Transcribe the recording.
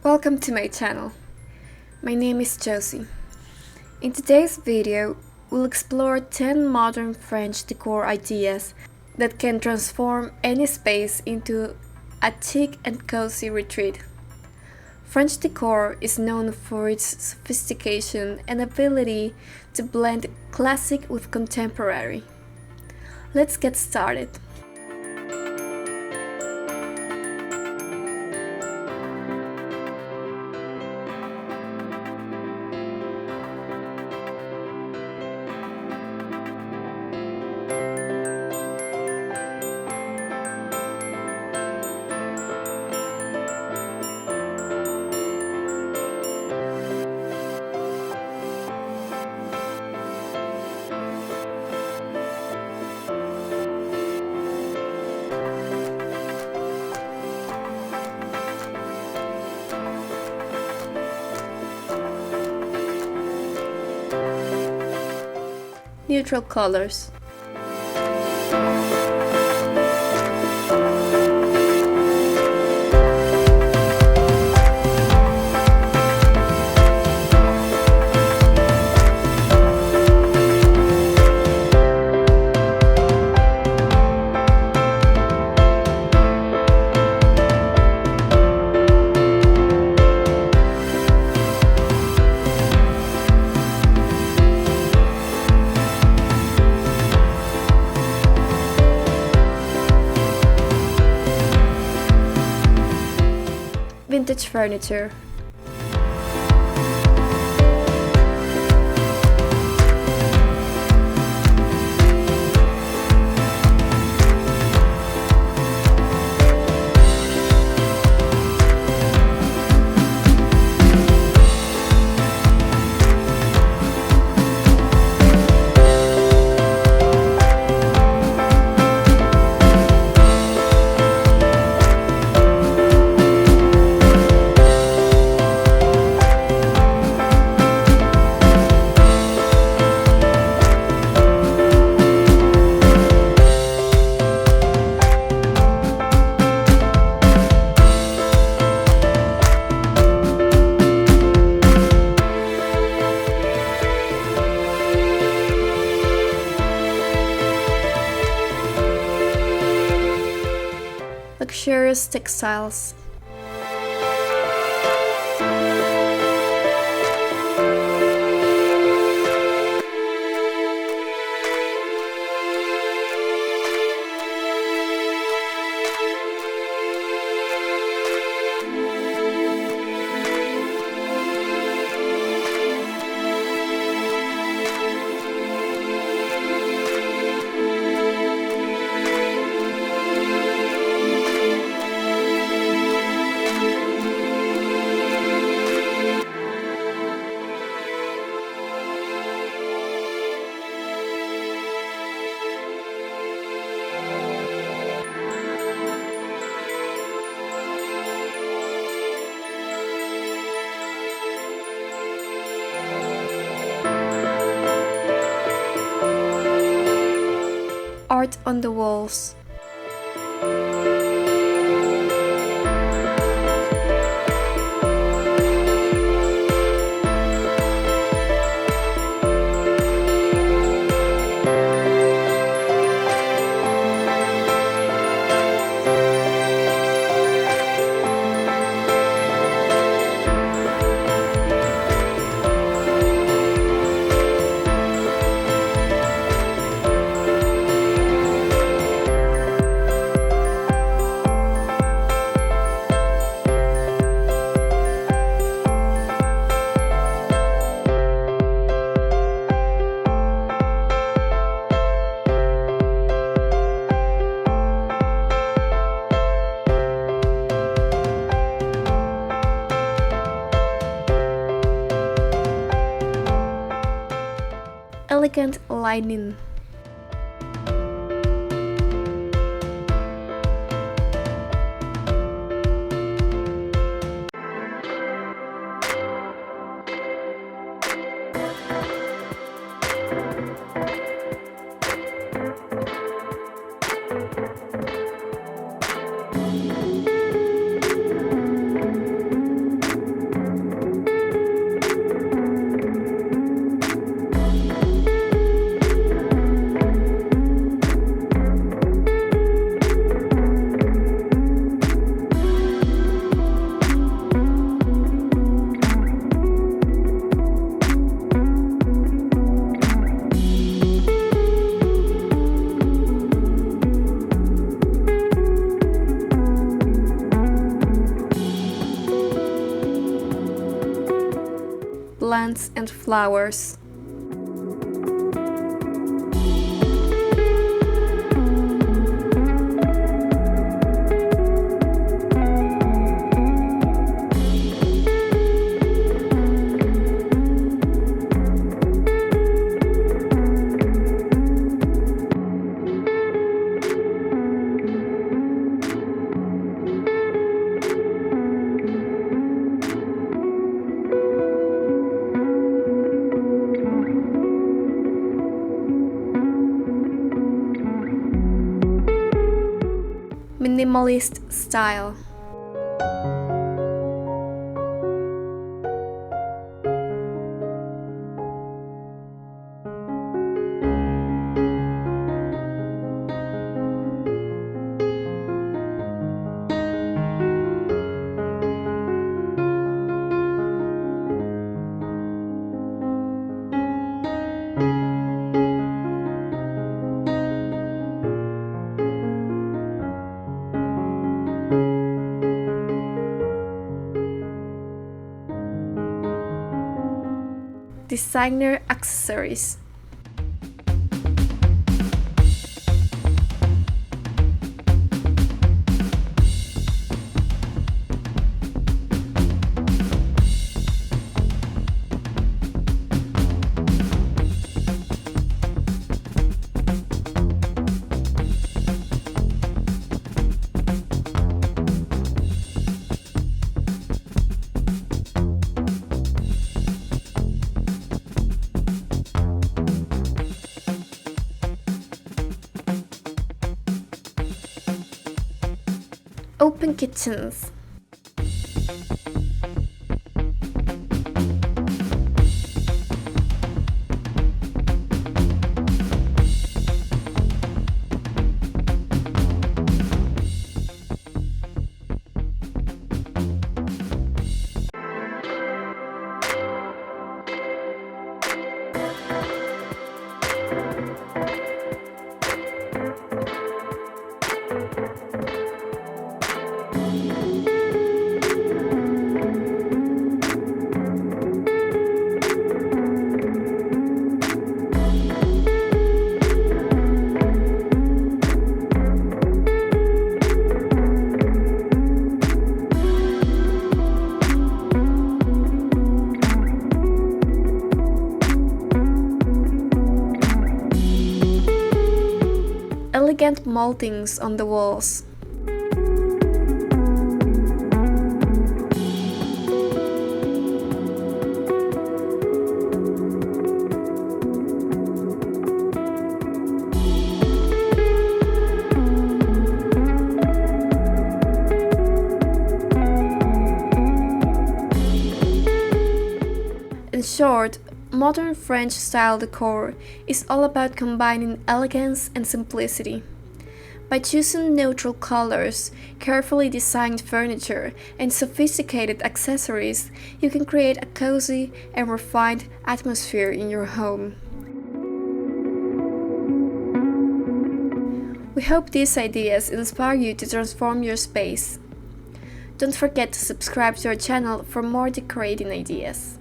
Welcome to my channel. My name is Josie. In today's video, we'll explore 10 modern French decor ideas that can transform any space into a chic and cozy retreat. French decor is known for its sophistication and ability to blend classic with contemporary. Let's get started. Neutral colors. Vintage furniture. Luxurious textiles. Art on the walls. Elegant lining. plants and flowers. Minimalist style. Designer accessories. Open kitchens. Elegant moldings on the walls. In short, modern French style decor is all about combining elegance and simplicity. By choosing neutral colors, carefully designed furniture, and sophisticated accessories, you can create a cozy and refined atmosphere in your home. We hope these ideas inspire you to transform your space. Don't forget to subscribe to our channel for more decorating ideas.